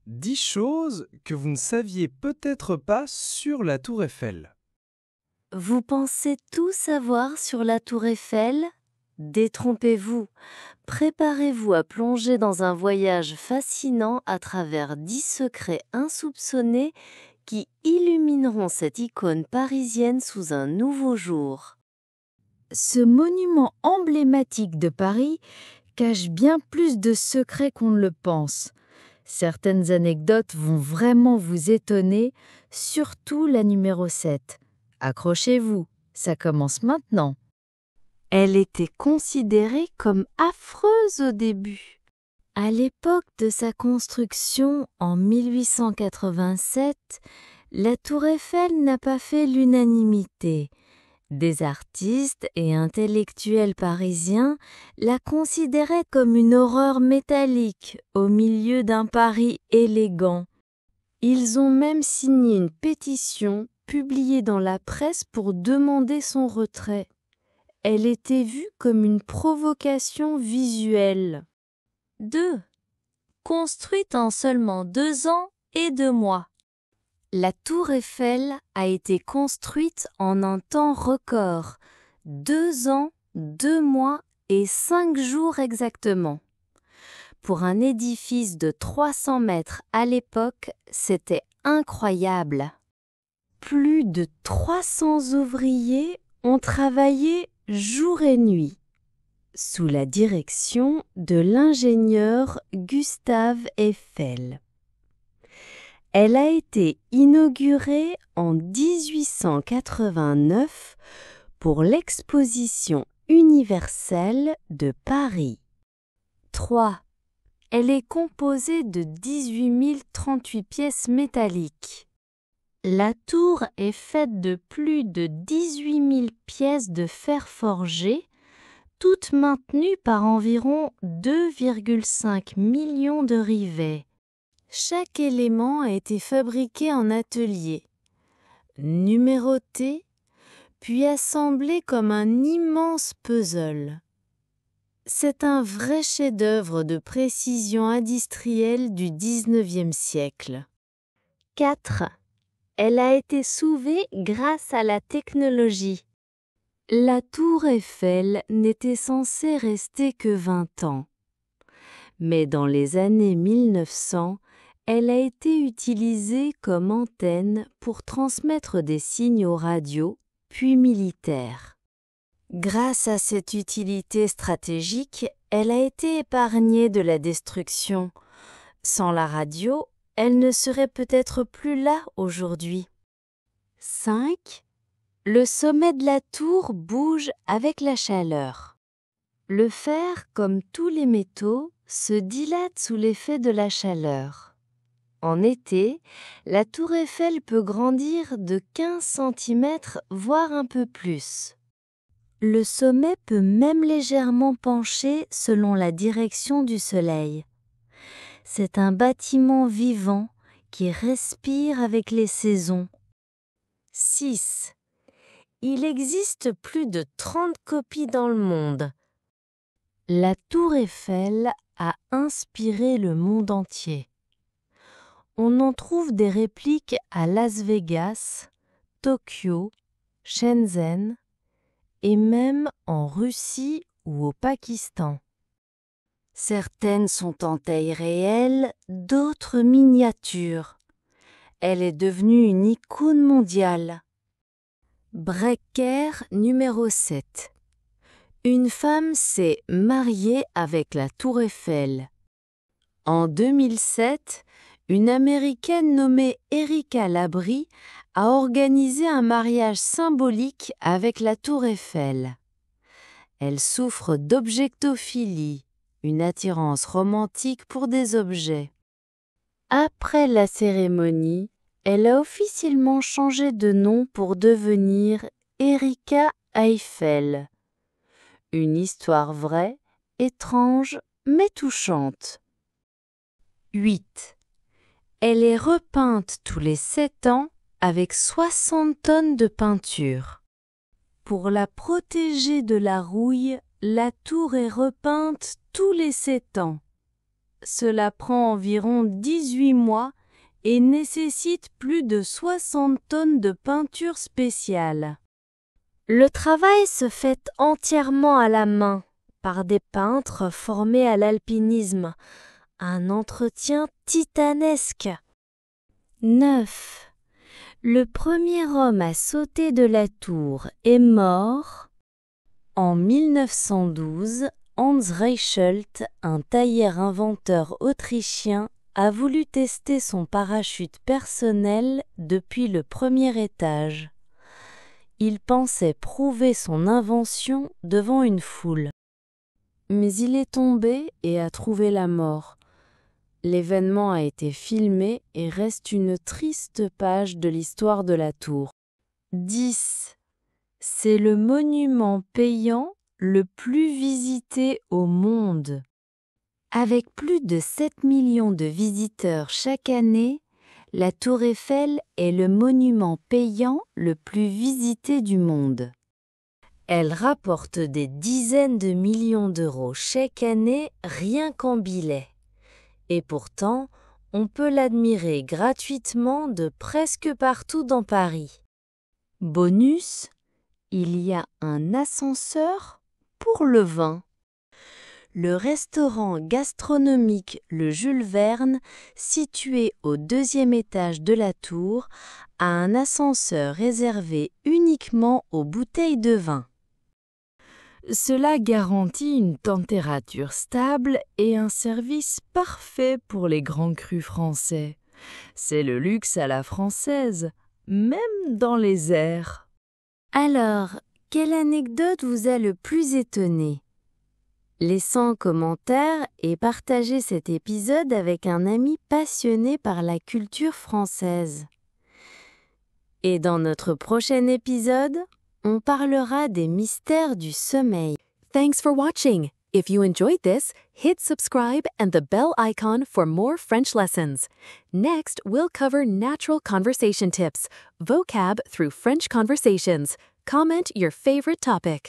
10 choses que vous ne saviez peut-être pas sur la Tour Eiffel. Vous pensez tout savoir sur la Tour Eiffel? Détrompez-vous. Préparez-vous à plonger dans un voyage fascinant à travers 10 secrets insoupçonnés qui illumineront cette icône parisienne sous un nouveau jour. Ce monument emblématique de Paris cache bien plus de secrets qu'on ne le pense. Certaines anecdotes vont vraiment vous étonner, surtout la numéro 7. Accrochez-vous, ça commence maintenant. Elle était considérée comme affreuse au début. À l'époque de sa construction en 1887, la Tour Eiffel n'a pas fait l'unanimité. Des artistes et intellectuels parisiens la considéraient comme une horreur métallique au milieu d'un Paris élégant. Ils ont même signé une pétition publiée dans la presse pour demander son retrait. Elle était vue comme une provocation visuelle. 2. Construite en seulement 2 ans et 2 mois. La Tour Eiffel a été construite en un temps record, 2 ans, 2 mois et 5 jours exactement. Pour un édifice de 300 mètres à l'époque, c'était incroyable. Plus de 300 ouvriers ont travaillé jour et nuit, sous la direction de l'ingénieur Gustave Eiffel. Elle a été inaugurée en 1889 pour l'Exposition universelle de Paris. 3. Elle est composée de 18 038 pièces métalliques. La tour est faite de plus de 18 000 pièces de fer forgé, toutes maintenues par environ 2,5 millions de rivets. Chaque élément a été fabriqué en atelier, numéroté, puis assemblé comme un immense puzzle. C'est un vrai chef-d'œuvre de précision industrielle du XIXe siècle. 4. Elle a été soulevée grâce à la technologie. La tour Eiffel n'était censée rester que 20 ans. Mais dans les années 1900, elle a été utilisée comme antenne pour transmettre des signaux radio, puis militaires. Grâce à cette utilité stratégique, elle a été épargnée de la destruction. Sans la radio, elle ne serait peut-être plus là aujourd'hui. 5. Le sommet de la tour bouge avec la chaleur. Le fer, comme tous les métaux, se dilate sous l'effet de la chaleur. En été, la tour Eiffel peut grandir de 15 cm, voire un peu plus. Le sommet peut même légèrement pencher selon la direction du soleil. C'est un bâtiment vivant qui respire avec les saisons. 6. Il existe plus de 30 copies dans le monde. La tour Eiffel a inspiré le monde entier. On en trouve des répliques à Las Vegas, Tokyo, Shenzhen et même en Russie ou au Pakistan. Certaines sont en taille réelle, d'autres miniatures. Elle est devenue une icône mondiale. Brecker numéro 7. Une femme s'est mariée avec la Tour Eiffel. En 2007, une Américaine nommée Erika Labrie a organisé un mariage symbolique avec la Tour Eiffel. Elle souffre d'objectophilie, une attirance romantique pour des objets. Après la cérémonie, elle a officiellement changé de nom pour devenir Erika Eiffel. Une histoire vraie, étrange, mais touchante. 8. Elle est repeinte tous les 7 ans avec 60 tonnes de peinture. Pour la protéger de la rouille, la tour est repeinte tous les 7 ans. cela prend environ 18 mois et nécessite plus de 60 tonnes de peinture spéciale. Le travail se fait entièrement à la main par des peintres formés à l'alpinisme. Un entretien titanesque. 9. Le premier homme à sauter de la tour est mort. En 1912, Hans Reichelt, un tailleur-inventeur autrichien, a voulu tester son parachute personnel depuis le premier étage. Il pensait prouver son invention devant une foule. Mais il est tombé et a trouvé la mort. L'événement a été filmé et reste une triste page de l'histoire de la tour. 10. C'est le monument payant le plus visité au monde. Avec plus de 7 millions de visiteurs chaque année, la Tour Eiffel est le monument payant le plus visité du monde. Elle rapporte des dizaines de millions d'euros chaque année rien qu'en billets. Et pourtant, on peut l'admirer gratuitement de presque partout dans Paris. Bonus, il y a un ascenseur pour le vin. Le restaurant gastronomique Le Jules Verne, situé au 2e étage de la tour, a un ascenseur réservé uniquement aux bouteilles de vin. Cela garantit une température stable et un service parfait pour les grands crus français. C'est le luxe à la française, même dans les airs. Alors, quelle anecdote vous a le plus étonné? Laissez un commentaire et partagez cet épisode avec un ami passionné par la culture française. Et dans notre prochain épisode, on parlera des mystères du sommeil. Thanks for watching. If you enjoyed this, hit subscribe and the bell icon for more French lessons. Next, we'll cover natural conversation tips, vocab through French conversations. Comment your favorite topic.